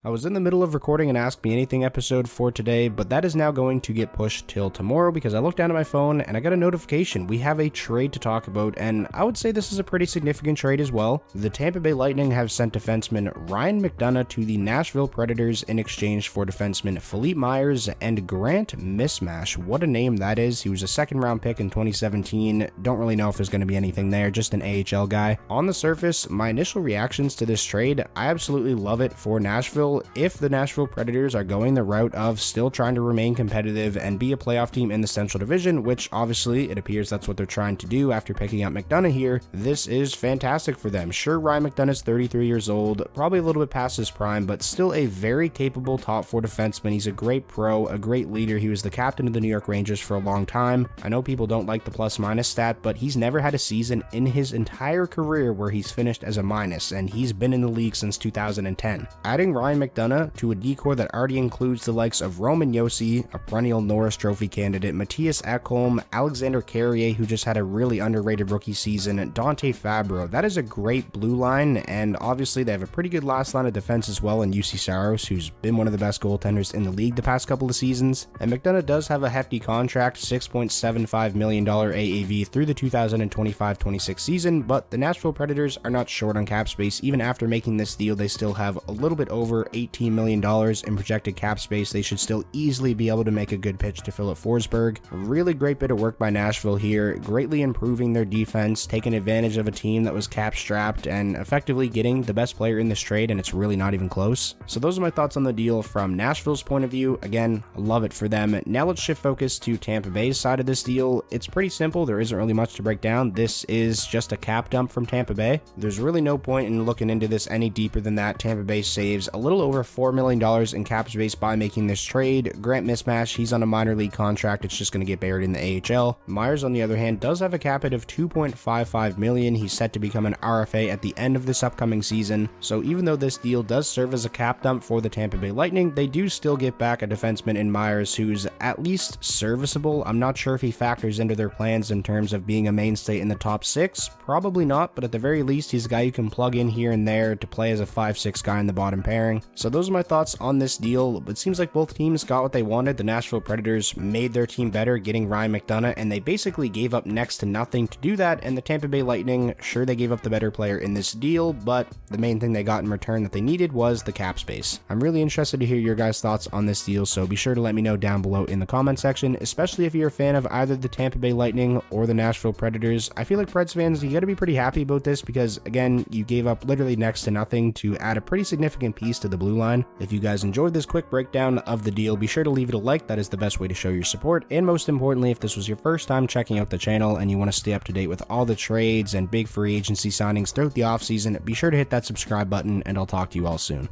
I was in the middle of recording an Ask Me Anything episode for today, but that is now going to get pushed till tomorrow because I looked down at my phone and I got a notification. We have a trade to talk about, and I would say this is a pretty significant trade as well. The Tampa Bay Lightning have sent defenseman Ryan McDonagh to the Nashville Predators in exchange for defenseman Philippe Myers and Grant Mismash. What a name that is. He was a second-round pick in 2017. Don't really know if there's going to be anything there, just an AHL guy. On the surface, my initial reactions to this trade, I absolutely love it for Nashville. If the Nashville Predators are going the route of still trying to remain competitive and be a playoff team in the Central Division, which obviously it appears that's what they're trying to do after picking up McDonagh here, this is fantastic for them. Sure, Ryan McDonagh is 33 years old, probably a little bit past his prime, but still a very capable top four defenseman. He's a great pro, a great leader. He was the captain of the New York Rangers for a long time. I know people don't like the plus-minus stat, but he's never had a season in his entire career where he's finished as a minus, and he's been in the league since 2010. Adding Ryan McDonagh to a decor that already includes the likes of Roman Josi, a perennial Norris Trophy candidate, Matthias Ekholm, Alexander Carrier, who just had a really underrated rookie season, Dante Fabro. That is a great blue line, and obviously they have a pretty good last line of defense as well in UC Saros, who's been one of the best goaltenders in the league the past couple of seasons. And McDonagh does have a hefty contract, $6.75 million AAV through the 2025-26 season, but the Nashville Predators are not short on cap space. Even after making this deal, they still have a little bit over $18 million in projected cap space. They should still easily be able to make a good pitch to Philip Forsberg. Really great bit of work by Nashville here, greatly improving their defense, taking advantage of a team that was cap strapped and effectively getting the best player in this trade, and it's really not even close. So those are my thoughts on the deal from Nashville's point of view. Again, I love it for them. Now let's shift focus to Tampa Bay's side of this deal. It's pretty simple. There isn't really much to break down. This is just a cap dump from Tampa Bay. There's really no point in looking into this any deeper than that. Tampa Bay saves a little over $4 million in cap space by making this trade. Grant Mismash, he's on a minor league contract. It's just going to get buried in the AHL. Myers, on the other hand, does have a cap hit of $2.55 million. He's set to become an RFA at the end of this upcoming season. So even though this deal does serve as a cap dump for the Tampa Bay Lightning, they do still get back a defenseman in Myers who's at least serviceable. I'm not sure if he factors into their plans in terms of being a mainstay in the top six. Probably not, but at the very least, he's a guy you can plug in here and there to play as a 5-6 guy in the bottom pairing. So those are my thoughts on this deal. It seems like both teams got what they wanted. The Nashville Predators made their team better, getting Ryan McDonagh, and they basically gave up next to nothing to do that. And the Tampa Bay Lightning, sure, they gave up the better player in this deal, but the main thing they got in return that they needed was the cap space. I'm really interested to hear your guys' thoughts on this deal, so be sure to let me know down below in the comment section, especially if you're a fan of either the Tampa Bay Lightning or the Nashville Predators. I feel like Preds fans, you gotta be pretty happy about this because, again, you gave up literally next to nothing to add a pretty significant piece to the blue line. If you guys enjoyed this quick breakdown of the deal, be sure to leave it a like. That is the best way to show your support. And most importantly, if this was your first time checking out the channel and you want to stay up to date with all the trades and big free agency signings throughout the offseason, be sure to hit that subscribe button, and I'll talk to you all soon.